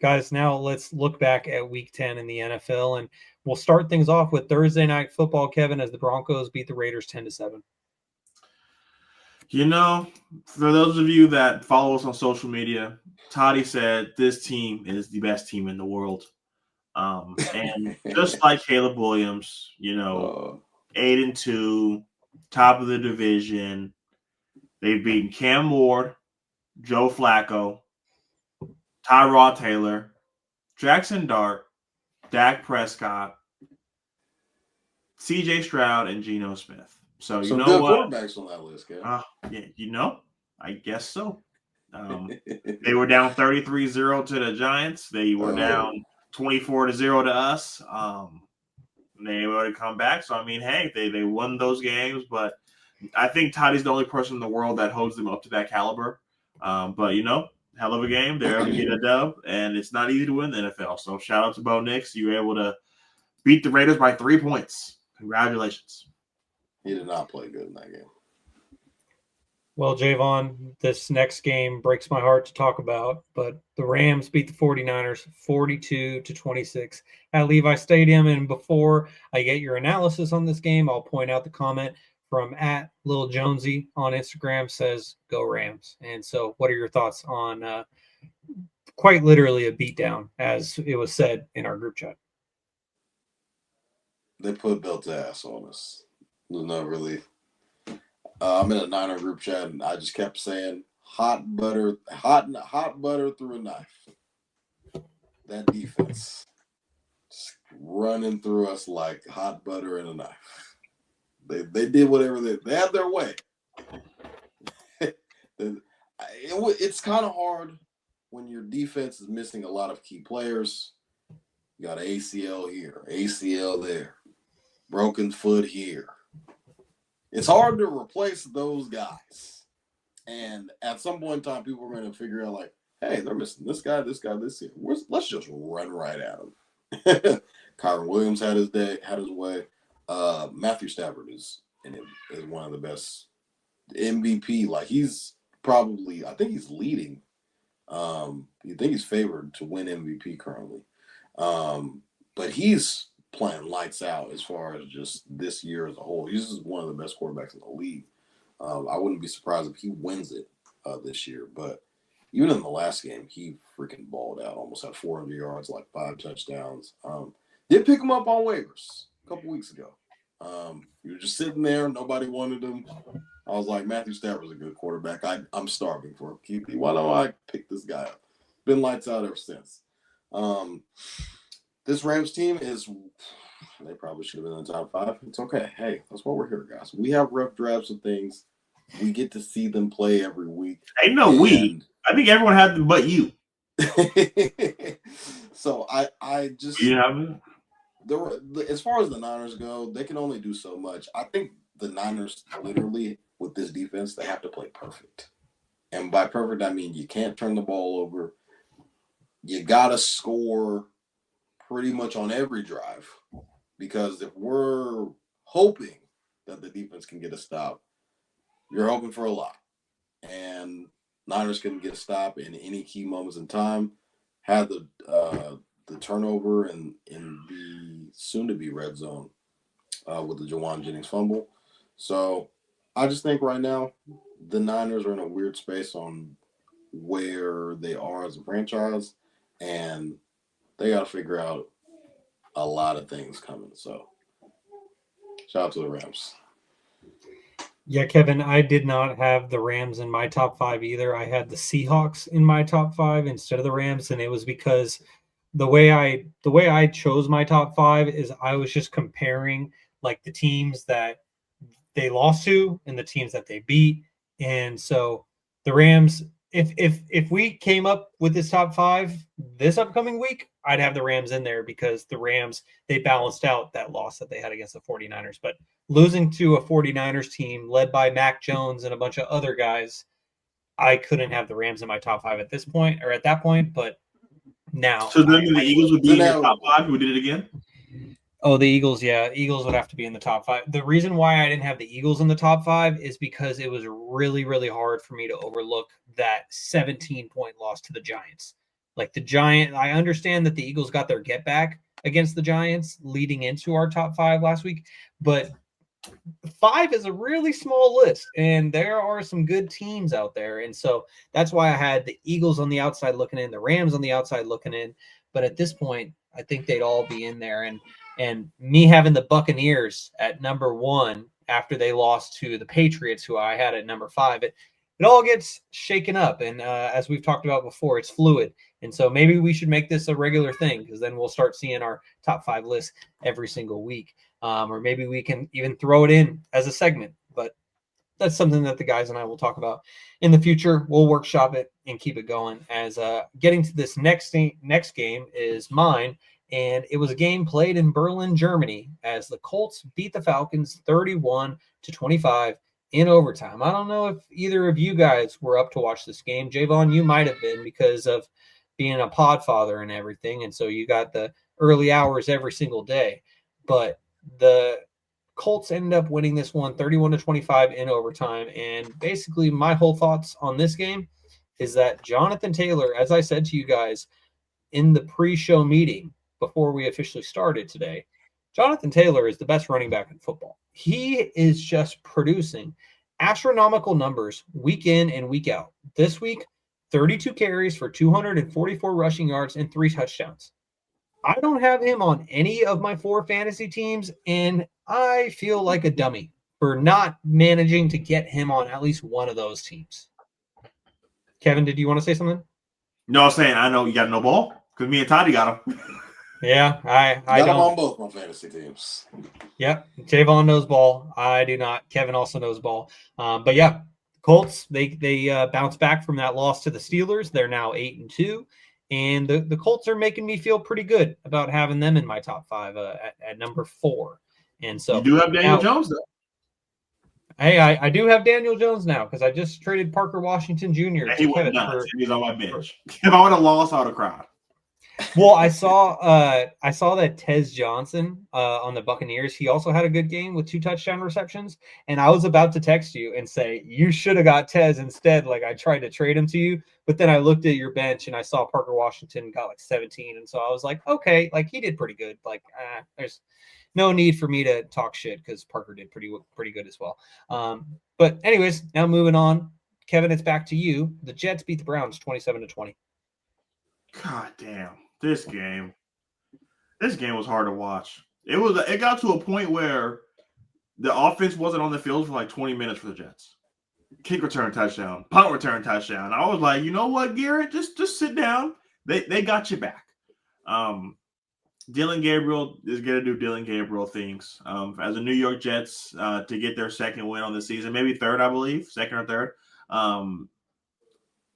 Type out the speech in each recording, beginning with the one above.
guys, now let's look back at Week 10 in the NFL, and we'll start things off with Thursday Night Football, Kevin, as the Broncos beat the Raiders 10-7. You know, for those of you that follow us on social media, Toddy said this team is the best team in the world. And just like Caleb Williams, 8-2, top of the division. They've beaten Cam Ward, Joe Flacco, Tyrod Taylor, Jackson Dart, Dak Prescott, CJ Stroud, and Geno Smith. So you Some know good what? quarterbacks on that list, Kev. Yeah, I guess so. They were down 33-0 to the Giants. They were down 24-0 to us. They were to come back. So, I mean, hey, they won those games. But I think Toddy's the only person in the world that holds them up to that caliber. But, hell of a game. They're able to get a dub. And it's not easy to win the NFL. So, shout out to Bo Nix. You were able to beat the Raiders by 3 points. Congratulations. He did not play good in that game. Well, Jaevon, this next game breaks my heart to talk about, but the Rams beat the 49ers 42-26 at Levi Stadium. And before I get your analysis on this game, I'll point out the comment from @LilJonesy on Instagram says, "Go Rams." And so what are your thoughts on quite literally a beatdown, as it was said in our group chat? They put belt ass on us. There's not really. I'm in a Niner group chat, and I just kept saying hot butter through a knife. That defense just running through us like hot butter in a knife. They did whatever they had their way. It's kind of hard when your defense is missing a lot of key players. You got an ACL here, ACL there, broken foot here. It's hard to replace those guys. And at some point in time, people are going to figure out, like, hey, they're missing this guy, this year. Let's just run right at him. Kyron Williams had his way. Matthew Stafford is one of the best MVP. Like, he's probably, I think he's leading. You think he's favored to win MVP currently. But he's playing lights out as far as just this year as a whole. He's just one of the best quarterbacks in the league. I wouldn't be surprised if he wins it this year. But even in the last game, he freaking balled out. Almost had 400 yards, like 5 touchdowns. Did pick him up on waivers a couple weeks ago. He was just sitting there. Nobody wanted him. I was like, Matthew Stafford's a good quarterback. I'm starving for him. Why don't I pick this guy up? Been lights out ever since. This Rams team they probably should have been in the top 5. It's okay. Hey, that's why we're here, guys. We have rough drafts of things. We get to see them play every week. Ain't no we. I think everyone had them but you. So I just... You have it? As far as the Niners go, they can only do so much. I think the Niners, literally, with this defense, they have to play perfect. And by perfect, I mean you can't turn the ball over. You got to score pretty much on every drive, because if we're hoping that the defense can get a stop, you're hoping for a lot. And Niners couldn't get a stop in any key moments in time. Had the turnover in the soon-to-be red zone with the Jawan Jennings fumble. So I just think right now the Niners are in a weird space on where they are as a franchise, and they got to figure out a lot of things coming. So, shout out to the Rams. Yeah, Kevin, I did not have the Rams in my top 5 either. I had the Seahawks in my top 5 instead of the Rams, and it was because the way I chose my top 5 is I was just comparing like the teams that they lost to and the teams that they beat. And so the Rams, if we came up with this top 5 this upcoming week, I'd have the Rams in there because the Rams, they balanced out that loss that they had against the 49ers. But losing to a 49ers team led by Mac Jones and a bunch of other guys, I couldn't have the Rams in my top 5 at this point or at that point. But now, so then the Eagles would be in your top 5. We did it again. Oh, the Eagles, yeah. Eagles would have to be in the top 5. The reason why I didn't have the Eagles in the top 5 is because it was really, really hard for me to overlook that 17-point loss to the Giants. Like I understand that the Eagles got their get back against the Giants leading into our top 5 last week, but 5 is a really small list, and there are some good teams out there. And so that's why I had the Eagles on the outside looking in, the Rams on the outside looking in. But at this point, I think they'd all be in there. And me having the Buccaneers at number 1 after they lost to the Patriots, who I had at number 5, it all gets shaken up. And as we've talked about before, it's fluid. And so maybe we should make this a regular thing, because then we'll start seeing our top 5 list every single week. Or maybe we can even throw it in as a segment. But that's something that the guys and I will talk about in the future. We'll workshop it and keep it going. As getting to this next game is mine, and it was a game played in Berlin, Germany, as the Colts beat the Falcons 31-25 in overtime. I don't know if either of you guys were up to watch this game. Jaevon, you might have been because of being a podfather and everything, and so you got the early hours every single day. But the Colts ended up winning this one 31-25 in overtime. And basically, my whole thoughts on this game is that Jonathan Taylor, as I said to you guys in the pre-show meeting before we officially started today, Jonathan Taylor is the best running back in football. He is just producing astronomical numbers week in and week out. This week, 32 carries for 244 rushing yards and 3 touchdowns. I don't have him on any of my 4 fantasy teams, and I feel like a dummy for not managing to get him on at least one of those teams. Kevin, did you want to say something? No, I'm saying I know you got no ball because me and Toddy got him. Yeah, I got him don't. on both my fantasy teams. Yep, Jaevon knows ball. I do not. Kevin also knows ball. But yeah, Colts they bounce back from that loss to the Steelers. They're now 8-2. And the Colts are making me feel pretty good about having them in my top 5 at number 4. And so You do have Daniel Jones, though. Hey, I do have Daniel Jones now because I just traded Parker Washington Jr. He to went Kevin. nuts. He's on my bench. If I would have lost, I would have cried. Well, I saw that Tez Johnson on the Buccaneers. He also had a good game with 2 touchdown receptions. And I was about to text you and say you should have got Tez instead. Like I tried to trade him to you, but then I looked at your bench and I saw Parker Washington got like 17, and so I was like, okay, like he did pretty good. Like there's no need for me to talk shit because Parker did pretty good as well. But anyways, now moving on, Kevin, it's back to you. The Jets beat the Browns 27-20. God damn. This game was hard to watch. It got to a point where the offense wasn't on the field for like 20 minutes for the Jets. Kick return touchdown, punt return touchdown. I was like, you know what, Garrett, just sit down. They got you back. Dylan Gabriel is going to do Dylan Gabriel things. As a New York Jets to get their second win on the season, maybe third, I believe, second or third.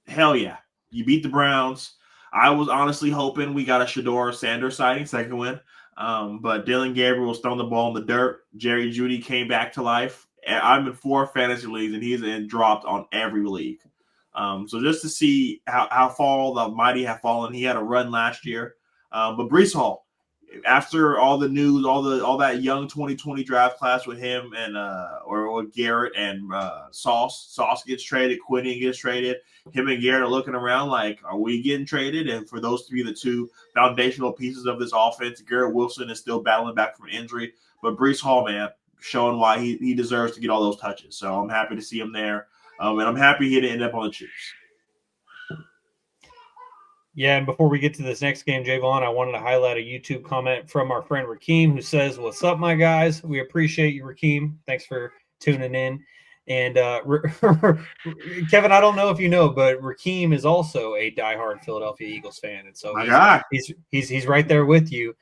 Hell yeah, you beat the Browns. I was honestly hoping we got a Shador Sanders sighting, second win. But Dylan Gabriel was throwing the ball in the dirt. Jerry Jeudy came back to life. I'm in 4 fantasy leagues, and he's dropped on every league. So just to see how far the mighty have fallen, he had a run last year. But Breece Hall, after all the news, all that young 2020 draft class with him and or Garrett and Sauce gets traded, Quinnen gets traded. Him and Garrett are looking around like, are we getting traded? And for those to be the 2 foundational pieces of this offense, Garrett Wilson is still battling back from injury, but Breece Hall, man, showing why he deserves to get all those touches. So I'm happy to see him there, and I'm happy he didn't end up on the Chiefs. Yeah, and before we get to this next game, Jaevon, I wanted to highlight a YouTube comment from our friend Rakeem, who says, "What's up, my guys? We appreciate you, Rakeem. Thanks for tuning in." And Kevin, I don't know if you know, but Rakeem is also a diehard Philadelphia Eagles fan, and so he's right there with you,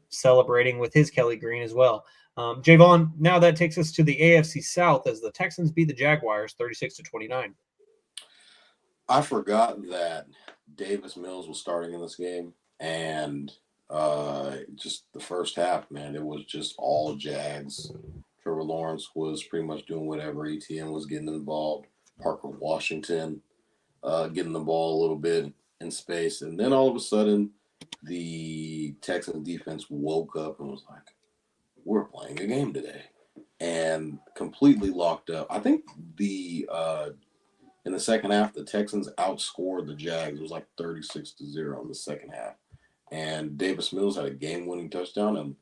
celebrating with his Kelly Green as well. Jaevon, now that takes us to the AFC South as the Texans beat the Jaguars 36-29. I forgot that Davis Mills was starting in this game, and just the first half, man, it was just all Jags. Trevor Lawrence was pretty much doing whatever. ETN was getting involved. Parker Washington getting the ball a little bit in space, and then all of a sudden, the Texans defense woke up and was like, "We're playing a game today," and completely locked up. I think the In the second half, the Texans outscored the Jags. It was like 36-0 in the second half. And Davis Mills had a game-winning touchdown. And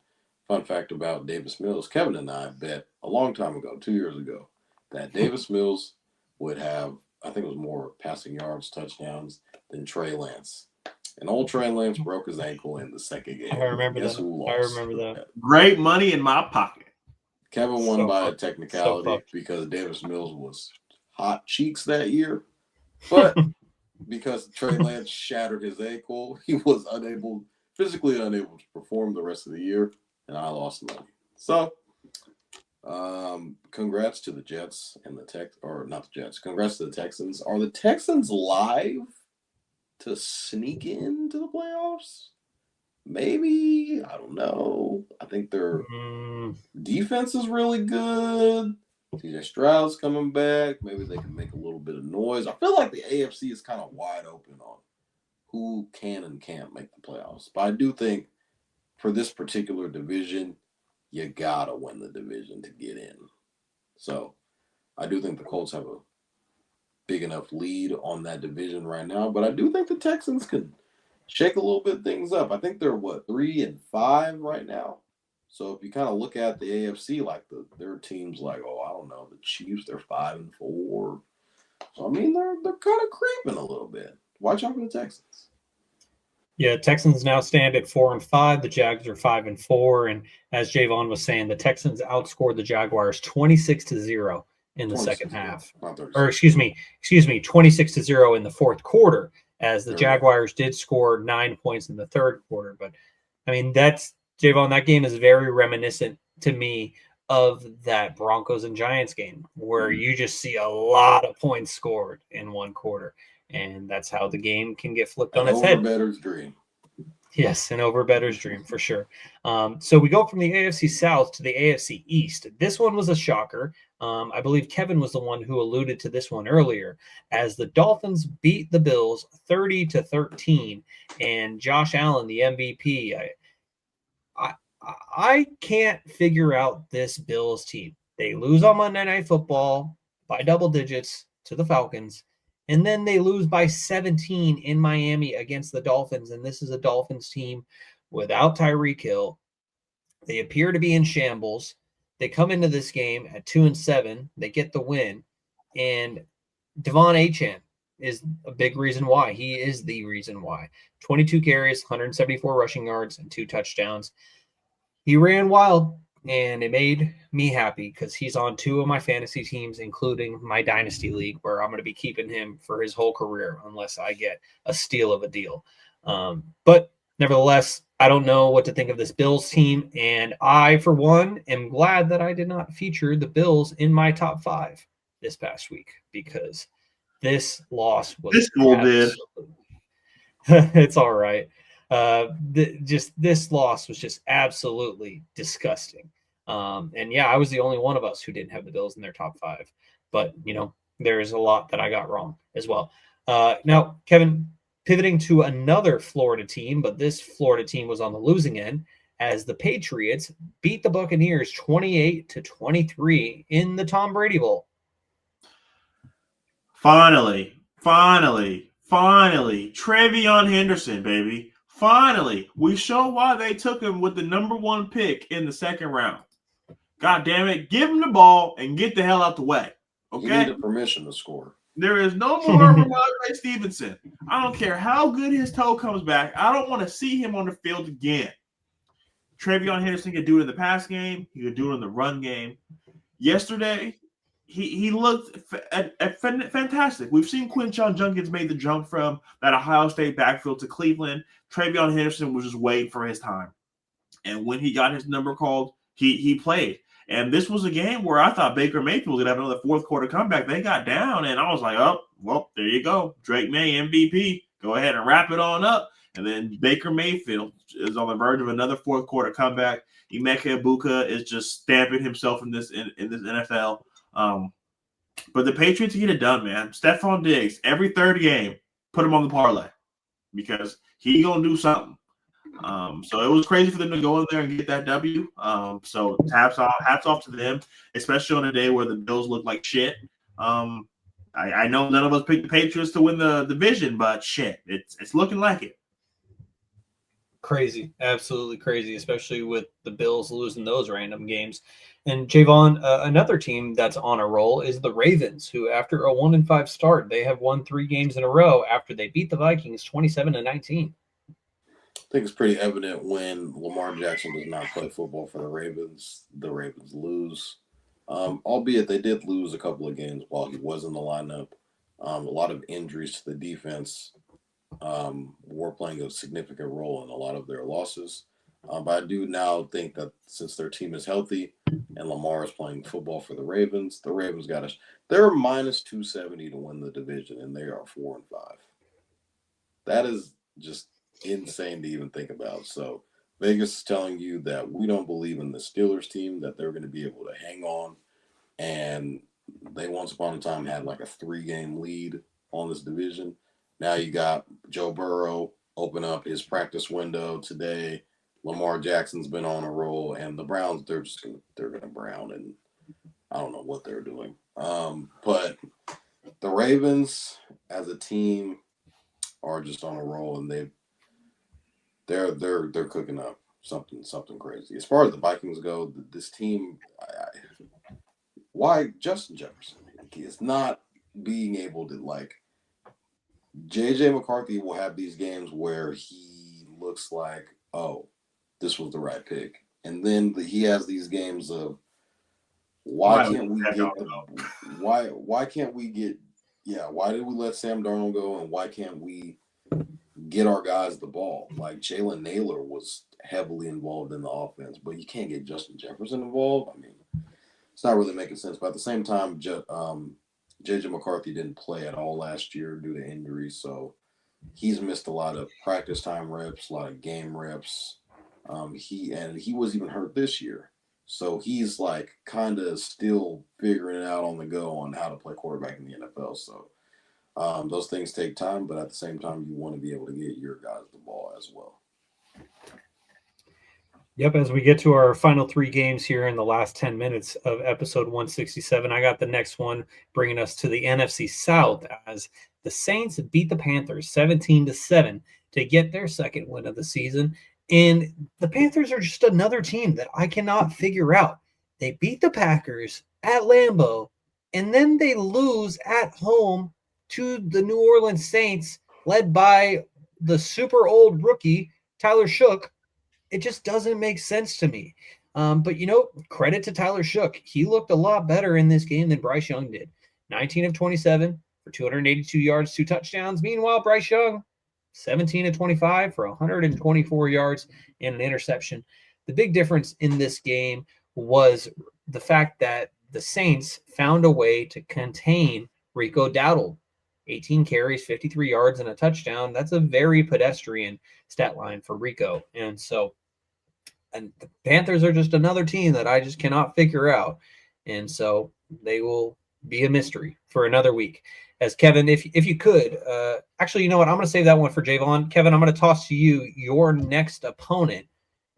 fun fact about Davis Mills, Kevin and I bet a long time ago, 2 years ago, that Davis Mills would have, I think it was more passing yards, touchdowns than Trey Lance. And old Trey Lance broke his ankle in the second game. I remember Guess that. who lost? I remember that. Great money in my pocket. Kevin won by a So technicality because Davis Mills was hot cheeks that year. But because Trey Lance shattered his ankle, he was physically unable to perform the rest of the year, and I lost money. So, congrats to the Jets and not the Jets. Congrats to the Texans. Are the Texans live to sneak into the playoffs? Maybe. I don't know. I think their defense is really good. TJ Stroud's coming back. Maybe they can make a little bit of noise. I feel like the AFC is kind of wide open on who can and can't make the playoffs. But I do think for this particular division, you gotta win the division to get in. So I do think the Colts have a big enough lead on that division right now. But I do think the Texans can shake a little bit things up. I think they're 3-5 right now. So if you kind of look at the AFC, like there are teams like, I don't know, the Chiefs, they're 5-4. So I mean, they're kind of creeping a little bit. Watch out for the Texans. Yeah, Texans now stand at 4-5. The Jags are 5-4, and as Jaevon was saying, the Texans outscored the Jaguars 26-0 in the second half. Or excuse me, 26-0 in the fourth quarter, as the Jaguars did score 9 points in the third quarter. But I mean, that's Jaevon. That game is very reminiscent to me of that Broncos and Giants game, where you just see a lot of points scored in one quarter. And that's how the game can get flipped on its head. Over-better's dream. Yes, an over-better's dream for sure. So we go from the AFC South to the AFC East. This one was a shocker. I believe Kevin was the one who alluded to this one earlier, as the Dolphins beat the Bills 30-13, and Josh Allen, the MVP. I can't figure out this Bills team. They lose on Monday Night Football by double digits to the Falcons. And then they lose by 17 in Miami against the Dolphins. And this is a Dolphins team without Tyreek Hill. They appear to be in shambles. They come into this game at 2-7. They get the win. And Devon Achane is a big reason why. He is the reason why. 22 carries, 174 rushing yards, and 2 touchdowns. He ran wild. And it made me happy because he's on 2 of my fantasy teams, including my dynasty league, where I'm going to be keeping him for his whole career unless I get a steal of a deal. But nevertheless, I don't know what to think of this Bills team. And I, for one, am glad that I did not feature the Bills in my top 5 this past week, because this loss was this school did. It's all right. This loss was just absolutely disgusting. And yeah, I was the only one of us who didn't have the Bills in their top 5, but there's a lot that I got wrong as well. Now, Kevin, pivoting to another Florida team, but this Florida team was on the losing end, as the Patriots beat the Buccaneers 28-23 in the Tom Brady Bowl. Finally, Travion Henderson, baby. Finally, we show why they took him with the number 1 pick in the second round. God damn it. Give him the ball and get the hell out the way. Okay? He needed permission to score. There is no more Ramondre Stevenson. I don't care how good his toe comes back. I don't want to see him on the field again. Travion Henderson could do it in the pass game. He could do it in the run game. Yesterday, he looked fantastic. We've seen Quinshon Judkins made the jump from that Ohio State backfield to Cleveland. Travion Henderson was just waiting for his time. And when he got his number called, he played. And this was a game where I thought Baker Mayfield was going to have another fourth quarter comeback. They got down, and I was like, oh, well, there you go. Drake May, MVP. Go ahead and wrap it on up. And then Baker Mayfield is on the verge of another fourth quarter comeback. Emeka Egbuka is just stamping himself in this NFL. But the Patriots get it done, man. Stephon Diggs, every third game, put him on the parlay because he gonna do something. So it was crazy for them to go in there and get that W. So hats off to them, especially on a day where the Bills look like shit. I know none of us picked the Patriots to win the division, but shit, it's looking like it. Crazy, absolutely crazy, especially with the Bills losing those random games. And Jaevon, another team that's on a roll is the Ravens, who after a 1-5 start, they have won 3 games in a row after they beat the Vikings 27-19. I think it's pretty evident when Lamar Jackson does not play football for the Ravens lose. Albeit they did lose a couple of games while he was in the lineup. A lot of injuries to the defense were playing a significant role in a lot of their losses. But I do now think that since their team is healthy and Lamar is playing football for the Ravens got us. They're minus 270 to win the division, and they are 4-5. That is just insane to even think about. So Vegas is telling you that we don't believe in the Steelers team, that they're going to be able to hang on. And they once upon a time had like a 3-game lead on this division. Now you got Joe Burrow open up his practice window today. Lamar Jackson's been on a roll, and the Browns, they're gonna brown, and I don't know what they're doing. But the Ravens as a team are just on a roll, and they're cooking up something crazy. As far as the Vikings go, this team, why Justin Jefferson is not being able to, like, JJ McCarthy will have these games where he looks like, oh, this was the right pick, and then he has these games of why can't we get why did we let Sam Darnold go, and why can't we get our guys the ball? Like Jalen Naylor was heavily involved in the offense, but you can't get Justin Jefferson involved. I mean, it's not really making sense. But at the same time, JJ McCarthy didn't play at all last year due to injury, so he's missed a lot of practice time reps, a lot of game reps. He was even hurt this year, so he's like kind of still figuring it out on the go on how to play quarterback in the NFL. So those things take time, but at the same time, you want to be able to get your guys the ball as well. Yep, as we get to our final 3 games here in the last 10 minutes of episode 167, I got the next one bringing us to the NFC South as the Saints beat the Panthers 17-7 to get their second win of the season. And the Panthers are just another team that I cannot figure out. They beat the Packers at Lambeau, and then they lose at home to the New Orleans Saints, led by the super old rookie, Tyler Shook. It just doesn't make sense to me. But, credit to Tyler Shook. He looked a lot better in this game than Bryce Young did. 19 of 27 for 282 yards, 2 touchdowns. Meanwhile, Bryce Young, 17 of 25 for 124 yards and an interception. The big difference in this game was the fact that the Saints found a way to contain Rico Dowdle. 18 carries, 53 yards, and a touchdown. That's a very pedestrian stat line for Rico. And the Panthers are just another team that I just cannot figure out. And so they will be a mystery for another week. As Kevin, if you could, actually, you know what? I'm going to save that one for Jaevon. Kevin, I'm going to toss to you. Your next opponent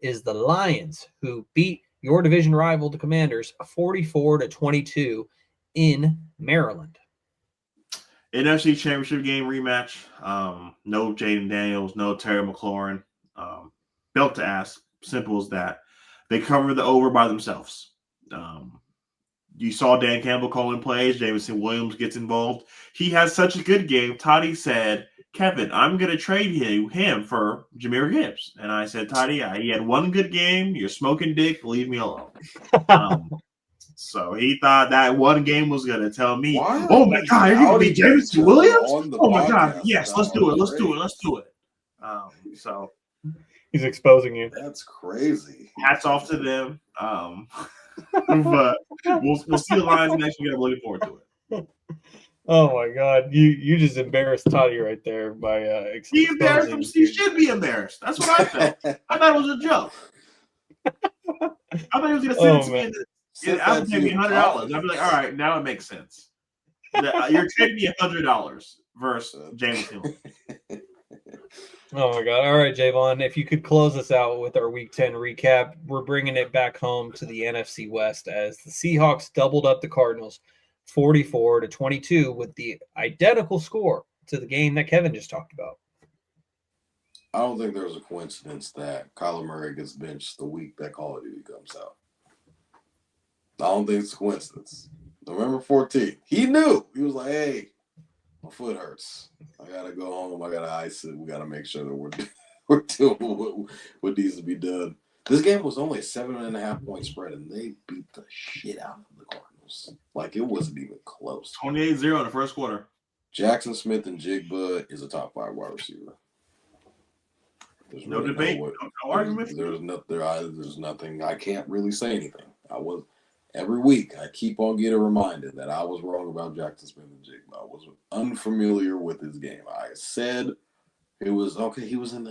is the Lions, who beat your division rival, the Commanders, 44-22 in Maryland. NFC Championship game rematch. No Jaden Daniels, no Terry McLaurin. Belt to ass. Simple as that. They cover the over by themselves. You saw Dan Campbell calling plays. Jameson Williams gets involved. He has such a good game. Toddy said, Kevin, I'm going to trade him for Jahmyr Gibbs. And I said, Toddy, he had one good game. You're smoking dick. Leave me alone. So he thought that one game was going to tell me, oh, my God, you're going to be Jameson Williams? Oh, my God. Yes, let's do it. So he's exposing you. That's crazy. Hats off to them. But we'll see the Lions next week. I'm looking forward to it. Oh my God, you just embarrassed Toddy right there by he embarrassed him. He should be embarrassed. That's what I felt. I thought it was a joke. I thought he was going to send it to me and I would pay me $100. I'd be like, all right, now it makes sense. You're trading me $100 versus James Hill. Oh my God. All right, Jaevon, if you could close us out with our Week 10 recap. We're bringing it back home to the NFC West as the Seahawks doubled up the Cardinals 44-22 with the identical score to the game that Kevin just talked about. I don't think there's a coincidence that Kyler Murray gets benched the week that Call of Duty comes out. I don't think it's a coincidence. November 14th, he knew. He was like, hey, my foot hurts. I got to go home. I got to ice it. We got to make sure that we're doing what needs to be done. This game was only a 7.5 point spread, and they beat the shit out of the Cardinals. Like, it wasn't even close. 28-0 in the first quarter. Jackson Smith and Jigba is a top 5 wide receiver. There's No really debate. No argument. There's nothing. I can't really say anything. Every week I keep on getting reminded that I was wrong about Jackson Smith and Jigba. I was unfamiliar with his game. I said it was okay. He was in,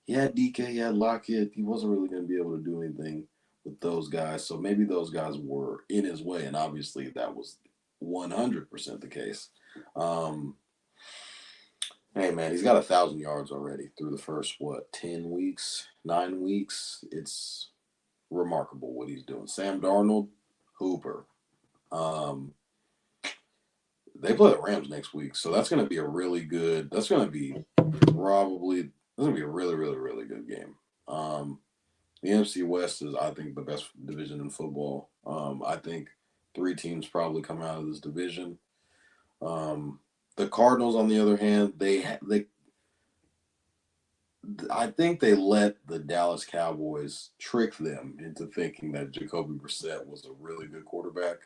he had DK, he had Lockett. He wasn't really going to be able to do anything with those guys. So maybe those guys were in his way, and obviously that was 100% the case. Hey, man, he's got 1,000 yards already through the first, 9 weeks? It's remarkable what he's doing. Sam Darnold, Hooper. They play the Rams next week, so that's going to be a really good – that's going to be a really, really, really good game. The NFC West is, I think, the best division in football. I think 3 teams probably come out of this division. The Cardinals, on the other hand, I think they let the Dallas Cowboys trick them into thinking that Jacoby Brissett was a really good quarterback.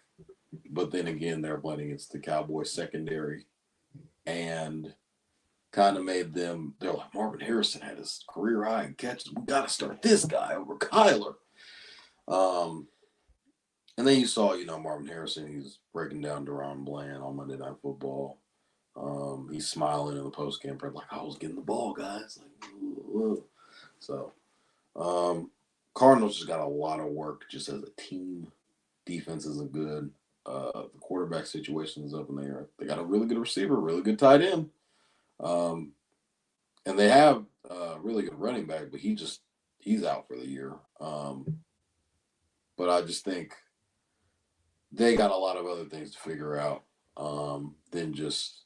But then again, they're playing against the Cowboys secondary and kind of made them, they're like, Marvin Harrison had his career high in catches. We got to start this guy over Kyler. And then you saw, Marvin Harrison, he's breaking down Deron Bland on Monday Night Football. He's smiling in the post-game prep like, I was getting the ball, guys. Like, whoa. So, Cardinals just got a lot of work just as a team. Defense isn't good. The quarterback situation is up in the air. They got a really good receiver, really good tight end. And they have a really good running back, but he's out for the year. But I just think they got a lot of other things to figure out than just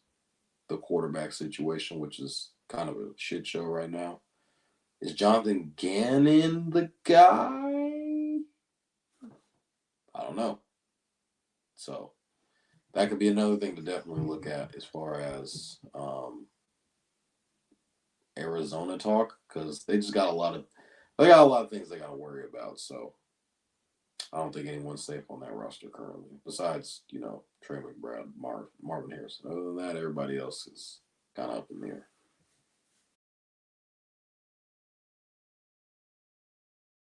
the quarterback situation, which is kind of a shit show right now. Is Jonathan Gannon the guy? I don't know. So that could be another thing to definitely look at as far as Arizona talk, because they got a lot of things they got to worry about. So I don't think anyone's safe on that roster currently, besides Trey McBride, Marvin Harrison. Other than that, everybody else is kind of up in the air.